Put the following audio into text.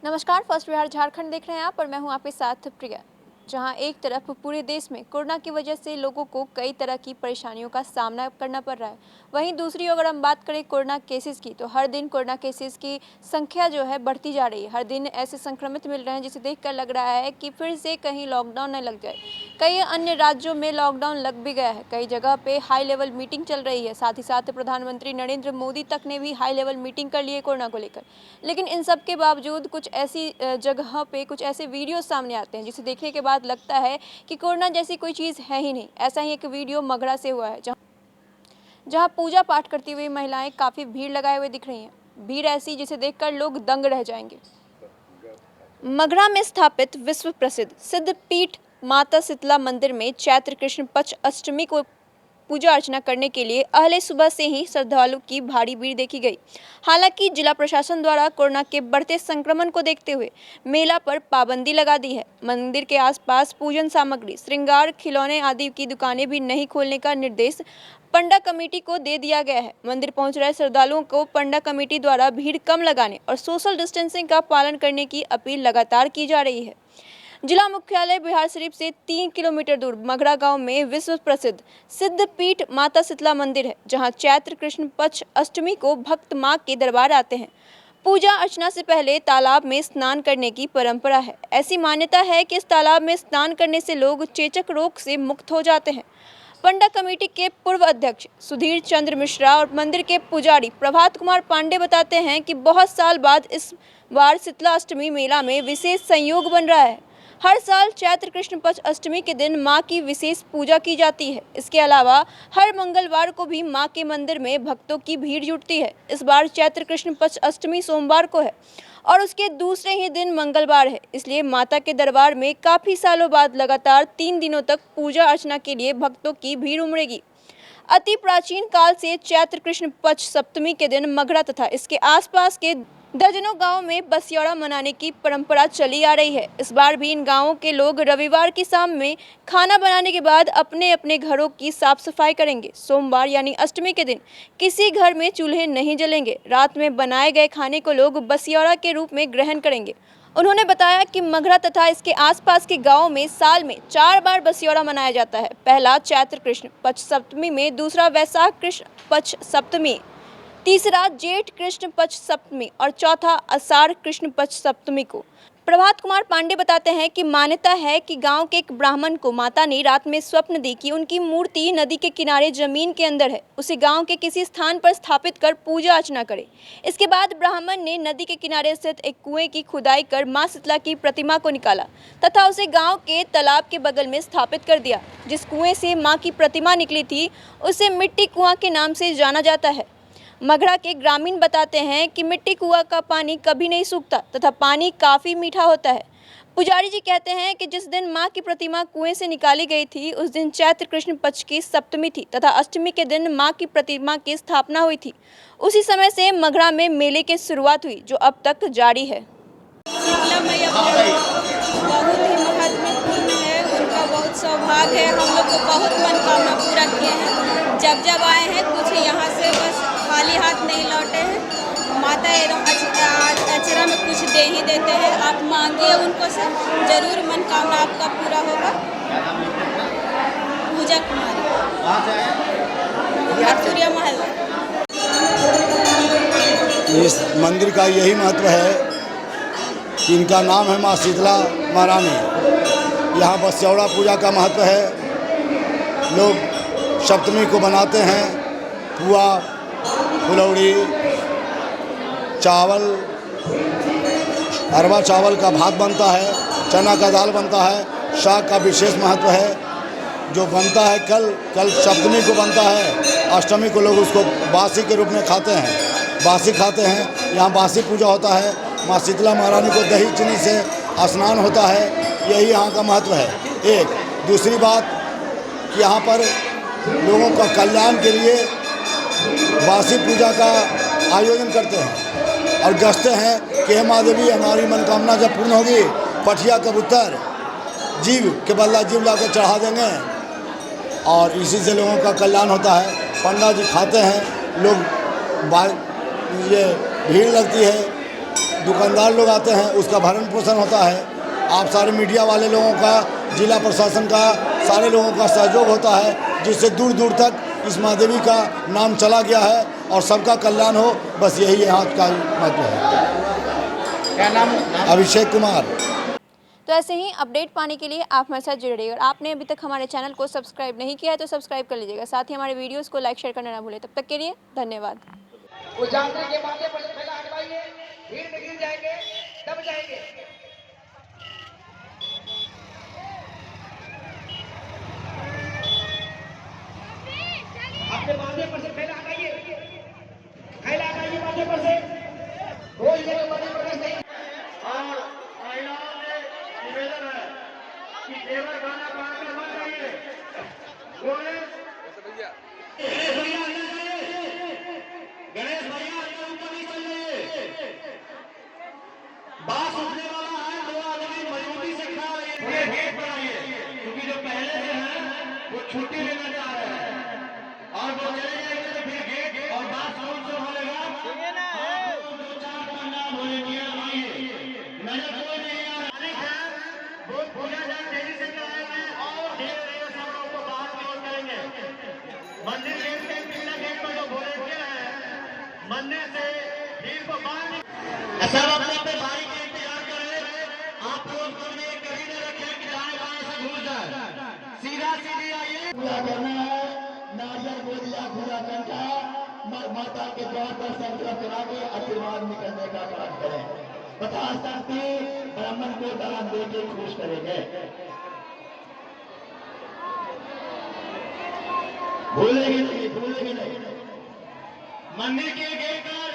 नमस्कार, फर्स्ट बिहार झारखंड देख रहे हैं आप और मैं हूं आपके साथ प्रिया। जहां एक तरफ पूरे देश में कोरोना की वजह से लोगों को कई तरह की परेशानियों का सामना करना पड़ रहा है, वहीं दूसरी अगर हम बात करें कोरोना केसेस की, तो हर दिन कोरोना केसेस की संख्या जो है बढ़ती जा रही है। हर दिन ऐसे संक्रमित मिल रहे हैं जिसे देखकर लग रहा है कि फिर से कहीं लॉकडाउन न लग जाए। कई अन्य राज्यों में लॉकडाउन लग भी गया है, कई जगह पे हाई लेवल मीटिंग चल रही है। साथ ही साथ प्रधानमंत्री नरेंद्र मोदी तक ने भी हाई लेवल मीटिंग कर ली है कोरोना को लेकर। लेकिन इन सब के बावजूद कुछ ऐसी जगह पे कुछ ऐसे वीडियो सामने आते हैं जिसे देखने के बाद लगता है कि कोरोना जैसी कोई चीज़ है ही नहीं। ऐसा ही एक वीडियो मगरा से हुआ है, जहां पूजा पाठ करती हुई महिलाएं काफ़ी भीड़ लगाए हुए दिख रही हैं। भीड़ ऐसी जिसे देखकर लोग दंग रह जाएंगे। मगरा में स्थापित विश्व प्रसिद्ध सिद्धपीठ माता शीतला मंदिर में चैत्र कृष्ण पक्ष अष्टमी को पूजा अर्चना करने के लिए अहले सुबह से ही श्रद्धालुओं की भारी भीड़ देखी गई। हालांकि जिला प्रशासन द्वारा कोरोना के बढ़ते संक्रमण को देखते हुए मेला पर पाबंदी लगा दी है। मंदिर के आसपास पूजन सामग्री, श्रृंगार, खिलौने आदि की दुकानें भी नहीं खोलने का निर्देश पंडा कमेटी को दे दिया गया है। मंदिर पहुंच रहे श्रद्धालुओं को पंडा कमेटी द्वारा भीड़ कम लगाने और सोशल डिस्टेंसिंग का पालन करने की अपील लगातार की जा रही है। जिला मुख्यालय बिहार शरीफ से 3 किलोमीटर दूर मगरा गांव में विश्व प्रसिद्ध सिद्धपीठ माता शीतला मंदिर है, जहां चैत्र कृष्ण पक्ष अष्टमी को भक्त मां के दरबार आते हैं। पूजा अर्चना से पहले तालाब में स्नान करने की परंपरा है। ऐसी मान्यता है कि इस तालाब में स्नान करने से लोग चेचक रोग से मुक्त हो जाते हैं। पंडा कमेटी के पूर्व अध्यक्ष सुधीर चंद्र मिश्रा और मंदिर के पुजारी प्रभात कुमार पांडे बताते हैं कि बहुत साल बाद इस बार शीतला अष्टमी मेला में विशेष संयोग बन रहा है। हर साल चैत्र कृष्ण पक्ष अष्टमी के दिन मां की विशेष पूजा की जाती है। इसके अलावा हर मंगलवार को भी मां के मंदिर में भक्तों की भीड़ जुटती है। इस बार चैत्र कृष्ण पक्ष अष्टमी सोमवार को है और उसके दूसरे ही दिन मंगलवार है, इसलिए माता के दरबार में काफी सालों बाद लगातार 3 दिनों तक पूजा अर्चना के लिए भक्तों की भीड़ उमड़ेगी। अति प्राचीन काल से चैत्र कृष्ण पक्ष सप्तमी के दिन मगरा तथा इसके आसपास के दर्जनों गांवों में बसियौरा मनाने की परंपरा चली आ रही है। इस बार भी इन गांवों के लोग रविवार की शाम में खाना बनाने के बाद अपने अपने घरों की साफ सफाई करेंगे। सोमवार यानी अष्टमी के दिन किसी घर में चूल्हे नहीं जलेंगे। रात में बनाए गए खाने को लोग बसियौरा के रूप में ग्रहण करेंगे। उन्होंने बताया कि मगरा तथा इसके आसपास के गांवों में साल में 4 बार बसियौरा मनाया जाता है। पहला चैत्र कृष्ण पक्ष सप्तमी में, दूसरा वैशाख कृष्ण पक्ष सप्तमी, तीसरा जेठ कृष्ण पक्ष सप्तमी और चौथा आषाढ़ कृष्ण पक्ष सप्तमी को। प्रभात कुमार पांडे बताते हैं कि मान्यता है कि गांव के एक ब्राह्मण को माता ने रात में स्वप्न दी कि उनकी मूर्ति नदी के किनारे जमीन के अंदर है, उसे गांव के किसी स्थान पर स्थापित कर पूजा अर्चना करे। इसके बाद ब्राह्मण ने नदी के किनारे स्थित एक कुएं की खुदाई कर मां शीतला की प्रतिमा को निकाला तथा उसे गाँव के तालाब के बगल में स्थापित कर दिया। जिस कुएं से माँ की प्रतिमा निकली थी उसे मिट्टी कुआं के नाम से जाना जाता है। मगरा के ग्रामीण बताते हैं कि मिट्टी कुआं का पानी कभी नहीं सूखता तथा पानी काफ़ी मीठा होता है। पुजारी जी कहते हैं कि जिस दिन मां की प्रतिमा कुएं से निकाली गई थी उस दिन चैत्र कृष्ण पक्ष की सप्तमी थी तथा अष्टमी के दिन मां की प्रतिमा की स्थापना हुई थी। उसी समय से मगरा में मेले की शुरुआत हुई, जो अब तक जारी है। शीतला मैया बहुत ही महत्वपूर्ण है, उनका बहुत सौभाग्य है। हम लोग को बहुत मनोकामना पूरा किए हैं। जब आए हैं कुछ यहाँ से बस खाली हाथ नहीं लौटे हैं। माता एवं अचरा में कुछ दे ही देते हैं। आप मांगिए उनको से, जरूर मनोकामना आपका पूरा होगा। पूजा कुमारी, सूर्य महल। इस मंदिर का यही महत्व है कि इनका नाम है माँ शीतला महारानी। यहाँ बसियौरा पूजा का महत्व है। लोग सप्तमी को बनाते हैं पुआ, फुलौड़ी, चावल, अरवा चावल का भात बनता है, चना का दाल बनता है, साग का विशेष महत्व है जो बनता है। कल सप्तमी को बनता है, अष्टमी को लोग उसको बासी के रूप में खाते हैं, बासी खाते हैं। यहाँ बासी पूजा होता है। माँ शीतला महारानी को दही चीनी से स्नान होता है, यही यहाँ का महत्व है। एक दूसरी बात कि यहाँ पर लोगों का कल्याण के लिए बासी पूजा का आयोजन करते हैं और गसते हैं कि हे माँ देवी, हमारी मनोकामना जब पूर्ण होगी, पठिया कबूतर जीव के बदला जीव लाकर चढ़ा देंगे और इसी से लोगों का कल्याण होता है। पंडा जी खाते हैं, लोग ये भीड़ लगती है, दुकानदार लोग आते हैं, उसका भरण पोषण होता है। आप सारे मीडिया वाले लोगों का, जिला प्रशासन का, सारे लोगों का सहयोग होता है, जिससे दूर दूर तक इस माँ देवी का नाम चला गया है और सबका कल्याण हो, बस यही यहाँ का महत्व है। क्या नाम? अभिषेक कुमार। तो ऐसे ही अपडेट पाने के लिए आप हमारे साथ जुड़े रहिए और आपने अभी तक हमारे चैनल को सब्सक्राइब नहीं किया है तो सब्सक्राइब कर लीजिएगा। साथ ही हमारे वीडियोस को लाइक शेयर करना ना भूलें। तब तक के लिए धन्यवाद। उजागने के माथे पर से पहले हटवाइए, भीड़ में गिर जाएंगे, दब जाएंगे। अपने माथे पर से पहले हटाइए, थैला हटाइए माथे पर से। रोज लेकर बड़ी प्रवेश नहीं। और महिलाओं से निवेदन है कि देवर गाना गाकर मत जाइए। बोले गणेश भैया अंदर जाइए, गणेश भैया अंदर ऊपर नहीं चल जाइए। बात उठने वाला है, दो आदमी मजबूती से खा रहे हैं। ये गेट पर आइए, क्योंकि जो पहले से है वो छुट्टी लेना चाह रहे हैं और वो चले जाएंगे तो फिर गेट और बात कौन से बोलेगा? दो चार का नाम बोलेंगे। आइए, नजर कोई नहीं आ रहा है। वो पूजा जान तेजी से कराएंगे और धीरे धीरे सब लोगों को बाहर की ओर करेंगे। मंदिर गेट के पीला गेट पर जो वॉलेंटियर है, मंदिर से भीड़ को बाहर सब अपने अपने भाई के इंतजार करें। आप लोग कभी कभी न रखें कि दाएं बाएं से घूम जाए, सीधा सीधी आइए। पूरा करना है, नारियल बोलिया पूरा कंठा माता के द्वार पर संकल्प करा के आशीर्वाद निकलने का काम करें। 50 शक्ति ब्राह्मण को दान दे के खुश करेंगे। भूलेंगे नहीं, भूलेंगे नहीं। मंदिर के गेट पर